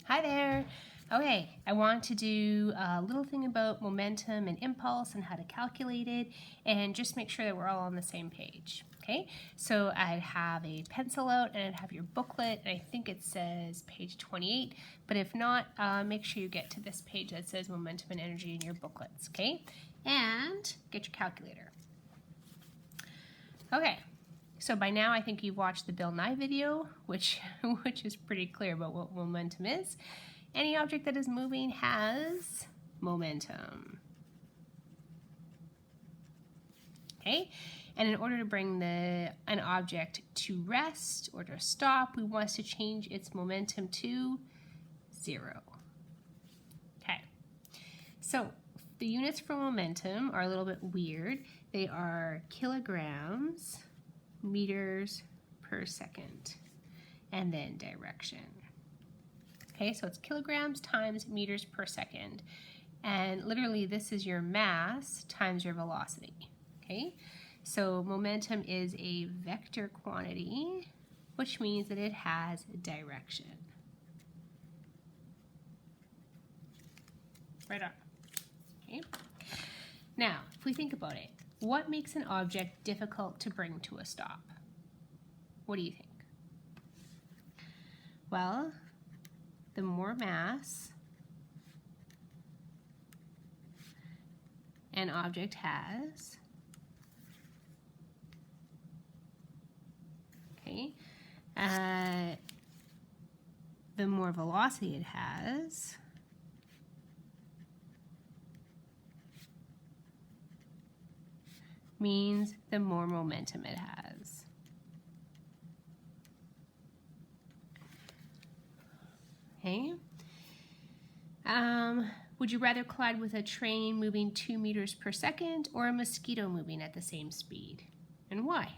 Hi there. Okay, I want to do a little thing about momentum and impulse and how to calculate it and just make sure that we're all on the same page. Okay, so I'd have a pencil out and I'd have your booklet, and I think it says page 28, but if not, make sure you get to this page that says momentum and energy in your booklets, okay? And get your calculator. Okay, so by now I think you've watched the Bill Nye video, which is pretty clear about what momentum is. Any object that is moving has momentum. Okay, and in order to bring an object to rest or to stop, we want to change its momentum to 0. Okay, so the units for momentum are a little bit weird. They are kilograms, meters per second, and then direction. Okay, so it's kilograms times meters per second. And literally this is your mass times your velocity. Okay, so momentum is a vector quantity, which means that it has direction. Right on. Okay. Now, if we think about it, what makes an object difficult to bring to a stop? What do you think? Well, the more mass an object has, okay, the more velocity it has, means the more momentum it has. Okay. Would you rather collide with a train moving 2 meters per second or a mosquito moving at the same speed? And why?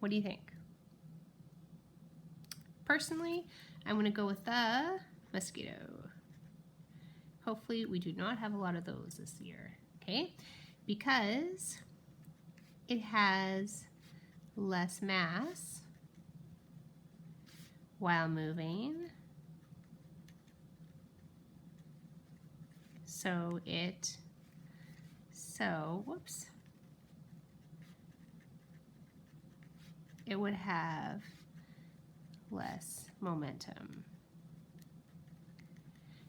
What do you think? Personally, I'm going to go with the mosquito. Hopefully we do not have a lot of those this year, okay? Because it has less mass while moving. So it would have less momentum.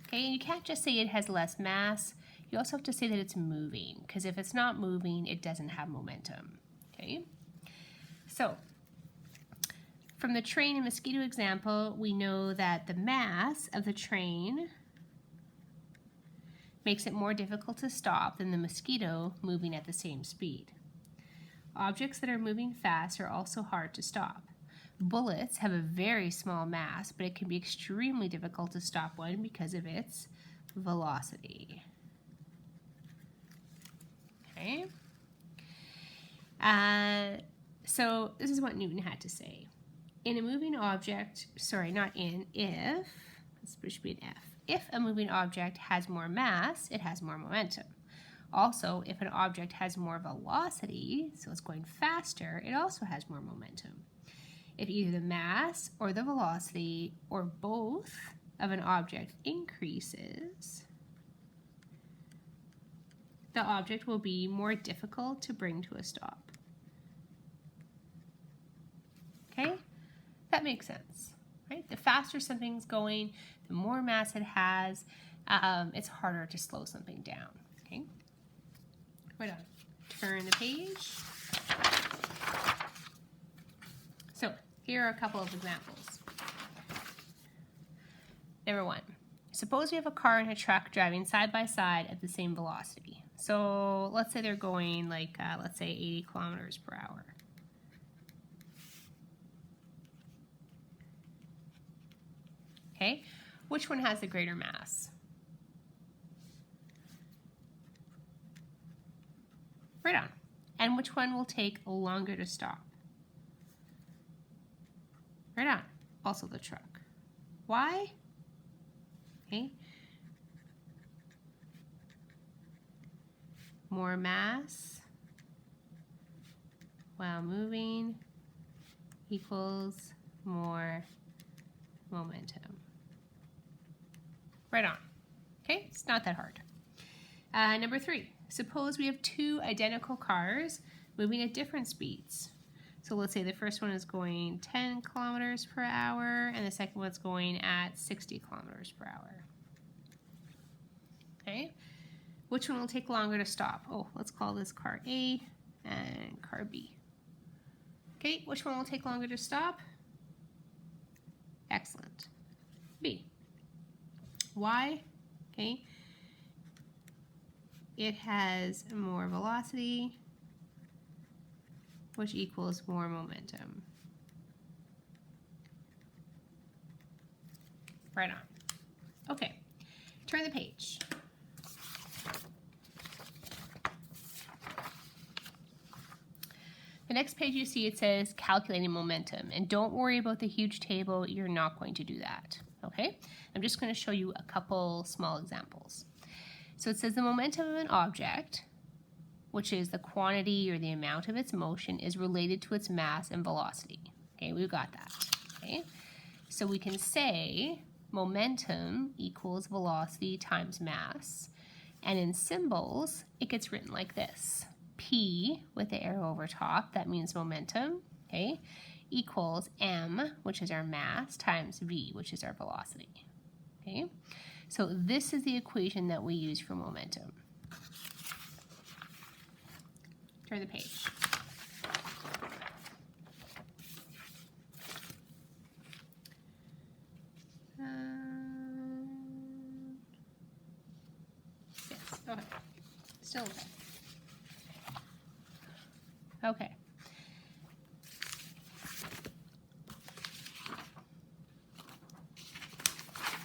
Okay, and you can't just say it has less mass. You also have to say that it's moving, because if it's not moving, it doesn't have momentum. Okay, so from the train and mosquito example, we know that the mass of the train makes it more difficult to stop than the mosquito moving at the same speed. Objects that are moving fast are also hard to stop. Bullets have a very small mass, but it can be extremely difficult to stop one because of its velocity. Okay. So this is what Newton had to say. In a moving object, sorry, not in, if, this should be an F. If a moving object has more mass, it has more momentum. Also, if an object has more velocity, so it's going faster, it also has more momentum. If either the mass or the velocity or both of an object increases, the object will be more difficult to bring to a stop. Okay? That makes sense, right? The faster something's going, the more mass it has, it's harder to slow something down, okay? Right on. Turn the page. So here are a couple of examples. Number 1, suppose we have a car and a truck driving side by side at the same velocity. So let's say they're going like, let's say 80 kilometers per hour. Okay, which one has the greater mass? Right on. And which one will take longer to stop? Right on. Also the truck. Why? Okay. More mass while moving equals more momentum. Right on. Okay, it's not that hard. Number 3, suppose we have 2 identical cars moving at different speeds. So let's say the first one is going 10 kilometers per hour and the second one's going at 60 kilometers per hour. Okay, which one will take longer to stop? Oh, let's call this car A and car B. Okay, which one will take longer to stop? Excellent. B. Why? Okay, it has more velocity, which equals more momentum. Right on. Okay, turn the page. The next page you see, it says calculating momentum. And don't worry about the huge table, you're not going to do that. Okay, I'm just going to show you a couple small examples. So it says the momentum of an object, which is the quantity or the amount of its motion, is related to its mass and velocity. Okay, we've got that. Okay, so we can say momentum equals velocity times mass. And in symbols, it gets written like this. P with the arrow over top, that means momentum, okay, equals m, which is our mass, times v, which is our velocity. Okay, so this is the equation that we use for momentum. Turn the page. Yes, okay. Still okay. Okay.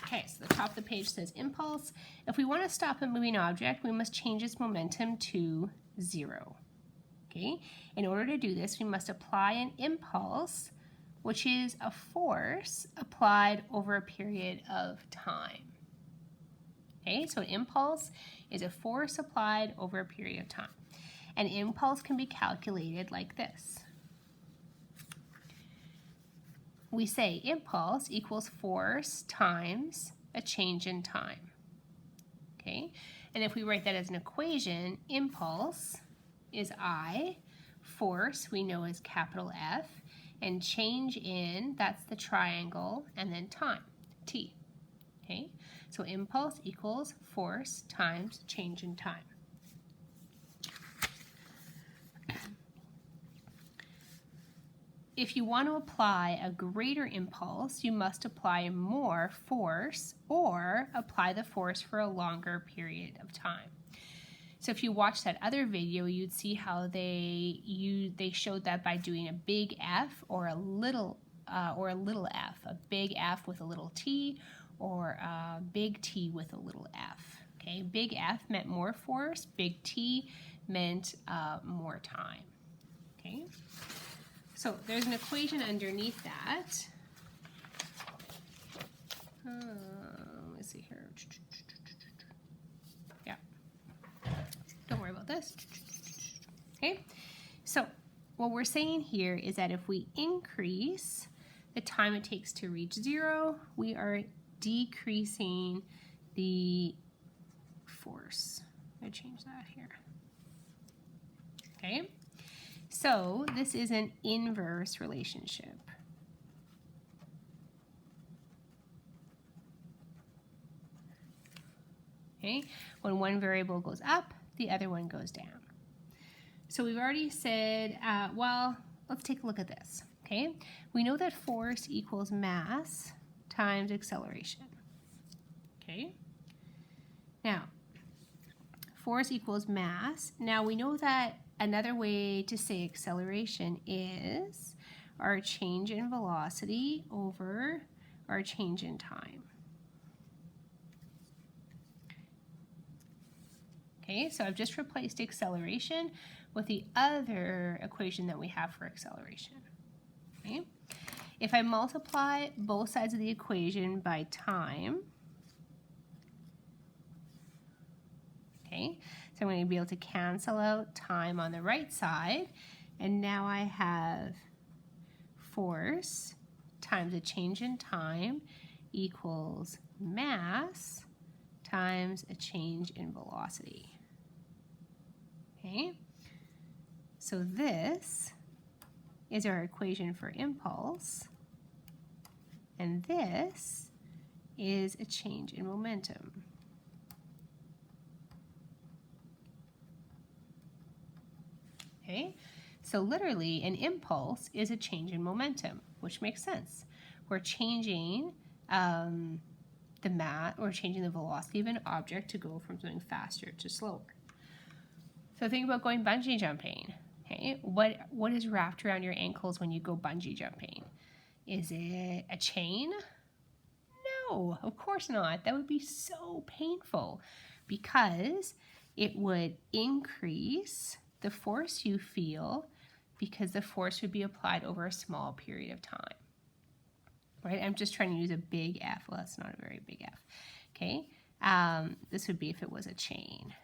Okay, so the top of the page says impulse. If we want to stop a moving object, we must change its momentum to 0. Okay? In order to do this, we must apply an impulse, which is a force applied over a period of time. Okay, so an impulse is a force applied over a period of time. An impulse can be calculated like this. We say impulse equals force times a change in time. Okay, and if we write that as an equation, impulse is I, force we know is capital F, and change in, that's the triangle, and then time, T. Okay, so impulse equals force times change in time. If you want to apply a greater impulse, you must apply more force or apply the force for a longer period of time. So if you watch that other video, you'd see how they showed that by doing a big F or a little f, a big F with a little t, or a big T with a little f. Okay, big F meant more force, big T meant more time. Okay. So there's an equation underneath that. Let me see here. Yeah. Don't worry about this. Okay. So what we're saying here is that if we increase the time it takes to reach 0, we are decreasing the force. I'm going to change that here. Okay. So this is an inverse relationship. Okay, when one variable goes up, the other one goes down. So we've already said, well, let's take a look at this. Okay, we know that force equals mass times acceleration. Okay, now force equals mass. Now we know that another way to say acceleration is our change in velocity over our change in time. Okay, so I've just replaced acceleration with the other equation that we have for acceleration. Okay, if I multiply both sides of the equation by time, okay, so I'm going to be able to cancel out time on the right side, and now I have force times a change in time equals mass times a change in velocity. Okay, so this is our equation for impulse, and this is a change in momentum. Okay, so literally an impulse is a change in momentum, which makes sense. We're changing the mass, or changing the velocity of an object to go from something faster to slower. So think about going bungee jumping. Okay, what is wrapped around your ankles when you go bungee jumping? Is it a chain? No, of course not. That would be so painful because it would increase the force you feel because the force would be applied over a small period of time. Right? I'm just trying to use a big F. Well, that's not a very big F. Okay? This would be if it was a chain.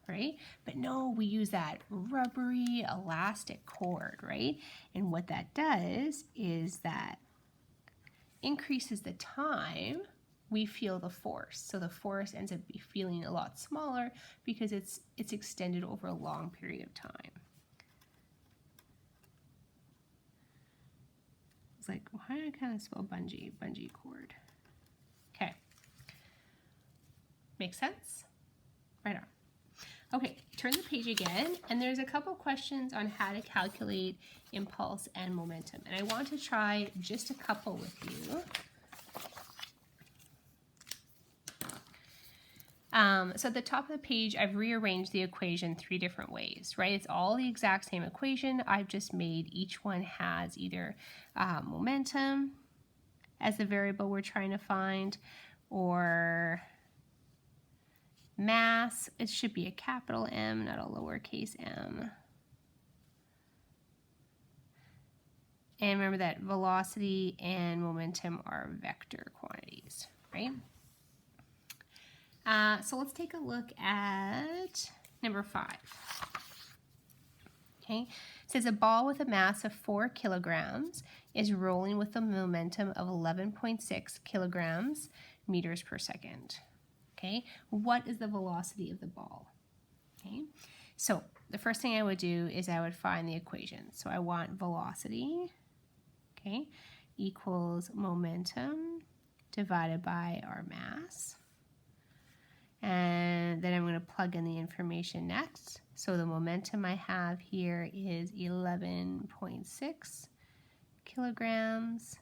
Right? But no, we use that rubbery elastic cord, right? And what that does is that increases the time we feel the force. So the force ends up feeling a lot smaller because it's extended over a long period of time. It's like, why do I kind of spell bungee? Bungee cord. Okay. Make sense? Right on. Okay, turn the page again, and there's a couple questions on how to calculate impulse and momentum. And I want to try just a couple with you. So at the top of the page, I've rearranged the equation 3 different ways, right? It's all the exact same equation. I've just made each one has either momentum as the variable we're trying to find, or mass. It should be a capital M, not a lowercase m. And remember that velocity and momentum are vector quantities, right? So let's take a look at number 5. Okay, it says a ball with a mass of 4 kilograms is rolling with a momentum of 11.6 kilograms meters per second. Okay, what is the velocity of the ball? Okay, so the first thing I would do is I would find the equation. So I want velocity, okay, equals momentum divided by our mass. And then I'm going to plug in the information next. So the momentum I have here is 11.6 kilograms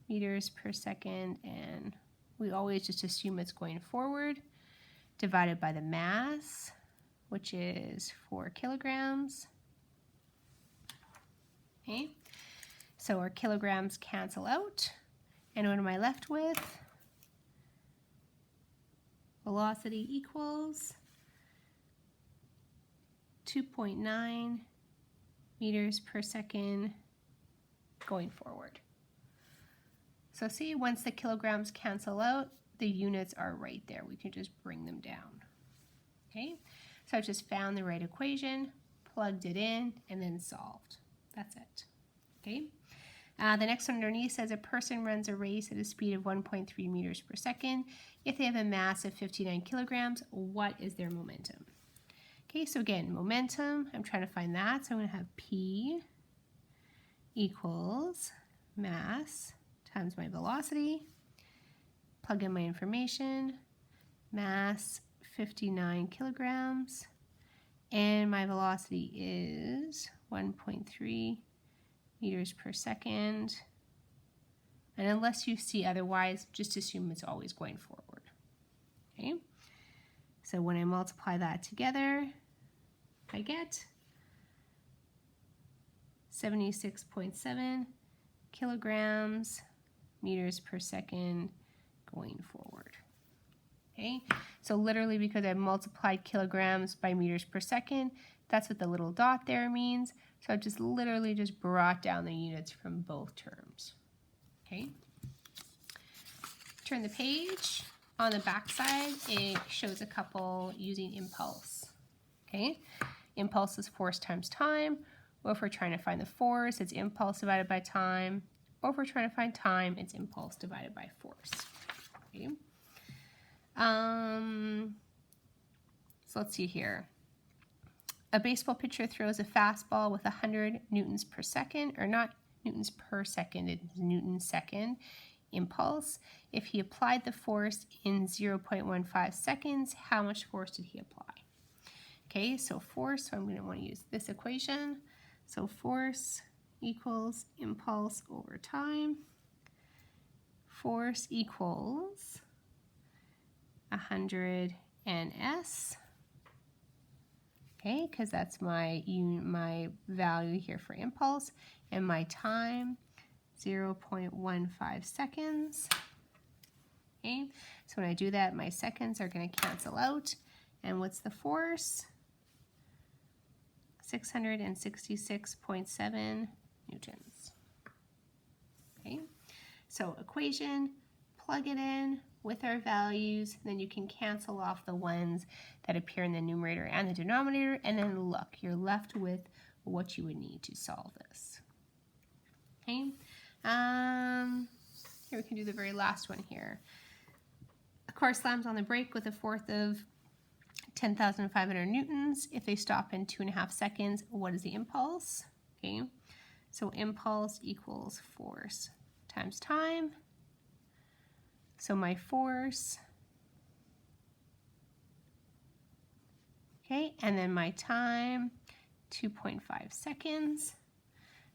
meters per second, and we always just assume it's going forward, divided by the mass, which is 4 kilograms. Okay, so our kilograms cancel out, and what am I left with? Velocity equals 2.9 meters per second going forward. So see, once the kilograms cancel out, the units are right there. We can just bring them down. Okay, so I've just found the right equation, plugged it in, and then solved. That's it. Okay. The next one underneath says a person runs a race at a speed of 1.3 meters per second. If they have a mass of 59 kilograms, what is their momentum? Okay, so again, momentum, I'm trying to find that. So I'm going to have P equals mass times my velocity. Plug in my information. Mass 59 kilograms. And my velocity is 1.3 meters per second. And unless you see otherwise, just assume it's always going forward. Okay, so when I multiply that together, I get 76.7 kilograms meters per second going forward. Okay, so literally because I multiplied kilograms by meters per second, that's what the little dot there means. So I just literally just brought down the units from both terms. Okay, turn the page. On the back side, it shows a couple using impulse. Okay, impulse is force times time, or if we're trying to find the force, it's impulse divided by time, or if we're trying to find time, it's impulse divided by force. Okay. So let's see here. A baseball pitcher throws a fastball with 100 newtons per second, or not newtons per second, it's newtons second impulse. If he applied the force in 0.15 seconds, how much force did he apply? Okay, so force, so I'm going to want to use this equation. So force equals impulse over time. Force equals 100 ns. Okay, because that's my value here for impulse, and my time, 0.15 seconds. Okay, so when I do that, my seconds are going to cancel out. And what's the force? 666.7 newtons. Okay, so equation, plug it in with our values, then you can cancel off the ones that appear in the numerator and the denominator, and then look, you're left with what you would need to solve this. Okay, here we can do the very last one here. A car slams on the brake with a force of 10,500 newtons. If they stop in 2.5 seconds, what is the impulse? Okay, so impulse equals force times time. So my force, okay, and then my time, 2.5 seconds.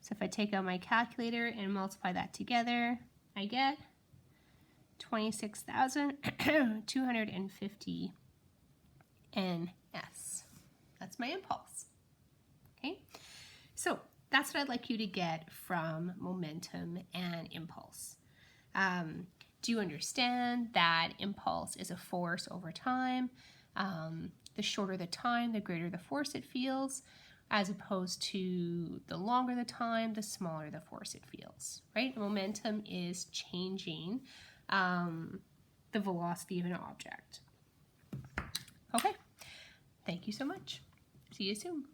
So if I take out my calculator and multiply that together, I get 26,250 ns. That's my impulse. Okay, so that's what I'd like you to get from momentum and impulse. Do you understand that impulse is a force over time? The shorter the time, the greater the force it feels, as opposed to the longer the time, the smaller the force it feels, right? Momentum is changing the velocity of an object. Okay, thank you so much. See you soon.